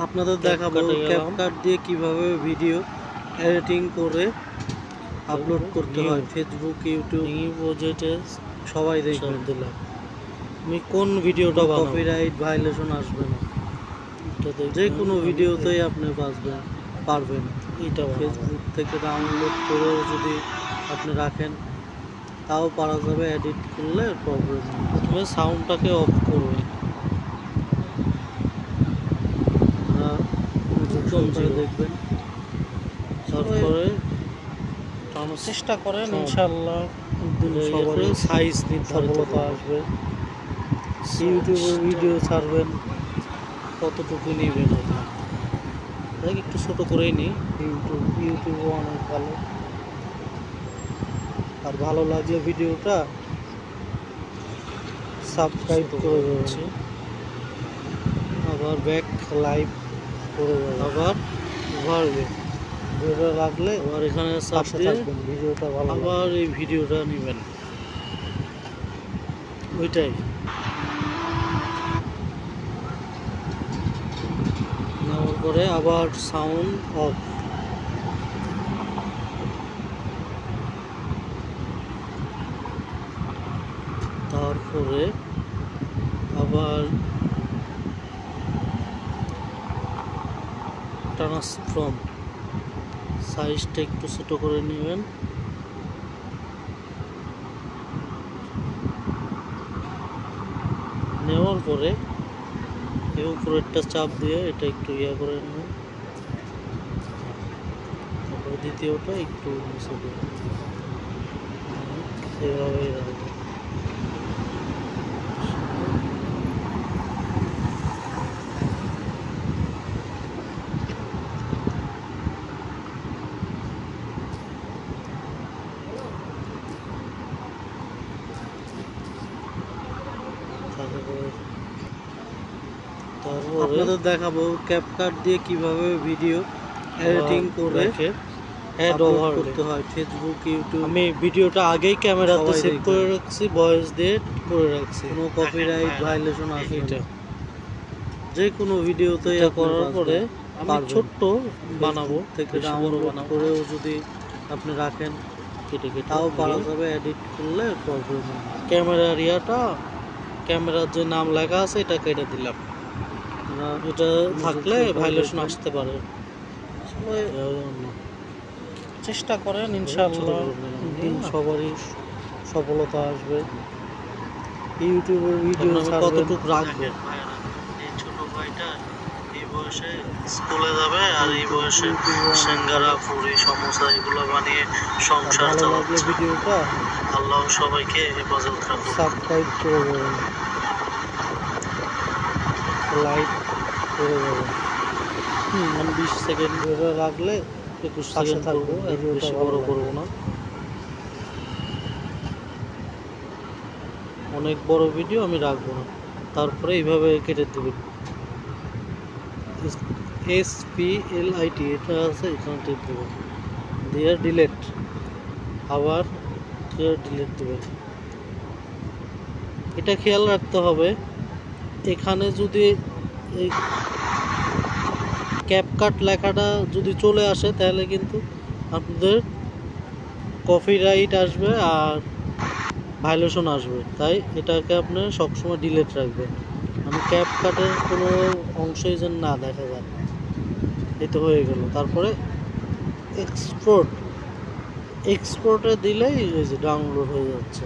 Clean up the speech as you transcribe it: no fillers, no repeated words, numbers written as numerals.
আপনাদের দেখাবো ক্যাপকাট দিয়ে কিভাবে ভিডিও এডিটিং করে আপলোড করতে হয় ফেসবুক, ইউটিউব প্রজেক্টে সবাই দেখবেন। দিলাম আমি কোন ভিডিওটা বানাবো, কপিরাইট ভায়োলেশন আসবে না। যে কোনো ভিডিওতেই আপনি পারবেন। এটা ফেসবুক থেকে ডাউনলোড করে যদি আপনি রাখেন তাও পারা যাবে, এডিট করলে প্রবলেম নেই। প্রথমে সাউন্ডটাকে অফ করবেন, দেখবেন, তারপরে চেষ্টা করেন, ইনশাআল্লাহ সবারই সাইজ সফলতা আসবে। ইউটিউবে ভিডিও ছাড়বেন, কতটুকু নেবেন আপনার, একটু ছোট করেই নিই। ইউটিউবও অনেক ভালো, আর ভালো লাগলে ভিডিওটা সাবস্ক্রাইব করে দেবেন, আবার ব্যাক লাইভ করে দেবেন, আবার ওভারলে ভিডিও লাগলে আবার এখানে সার্চ দিয়ে ভিডিওটা ভালো, আবার এই ভিডিওটা নেবেন, ওইটাই নেওয়ার পরে আবার সাউন্ড অফ, তারপরে আবার ট্রান্সফর্ম সাইজটা একটু ছোট করে নেবেন, নেওয়ার পরে এই উপরেরটা চাপ দিয়ে এটা একটু করে নেবেন, তারপরে দ্বিতীয়টা একটু নিচে দেবেন, এভাবেই রাখবেন। আপনাদের দেখাবো ক্যাপকাট দিয়ে কিভাবে ভিডিও এডিটিং করে আপলোড করতে হয় ফেসবুক, ইউটিউব। আমি ভিডিওটা আগেই ক্যামেরাতে সেভ করে রাখছি, ভয়েস দিয়ে করে রাখছি, কোনো কপিরাইট ভায়োলেশন আসবে না। যে কোনো ভিডিওতে করার পরে আমি ছোট্ট বানাবো থেকে ডাউনলোড করেও যদি আপনি রাখেন কেটে তাও পারা যাবে, এডিট করলে প্রবলেম নেই। ক্যামেরার ক্যামেরার যে নাম লেখা আছে এটা কেটে দিলাম, এটা থাকলে ভায়োলেশন আসতে পারে। চেষ্টা করেন, ইনশাআল্লাহ সবারই সফলতা আসবে। ইউটিউবের ভিডিও কতটুকু রাখবেন, এই ছোট ভাইটা এই বয়সে স্কুলে যাবে আর এই বয়সে সিঙ্গারা, পুরি, সমোসা এগুলো বানিয়ে সংসার চালাচ্ছে। ভিডিওটা আল্লাহ সবাইকে হেফাজত রাখুন। সাবস্ক্রাইব করে দেবেন, লাইক করে দেবেন। 20 সেকেন্ড ধরে রাখলে 21 সেকেন্ড থাকবো, এর বেশি বড় করবো না। অনেক বড় ভিডিও আমি রাখবো না। তারপরে এইভাবে কেটে দেবেন, SPLIT এটা আছে, এখানে টিপ দেবেন, দিয়ে ডিলেট, আবার ডিলেট দেবেন। এটা খেয়াল রাখতে হবে, এখানে যদি এই ক্যাপকাট লেখাটা যদি চলে আসে তাহলে কিন্তু আপনাদের কপিরাইট আসবে আর ভায়োলেশন আসবে, তাই এটাকে আপনি সবসময় ডিলেট রাখবেন। আমি ক্যাপকাটের কোনো অংশই যেন না দেখা যায়। এই তো হয়ে গেল। তারপরে এক্সপোর্টে দিলেই এই যে ডাউনলোড হয়ে যাচ্ছে।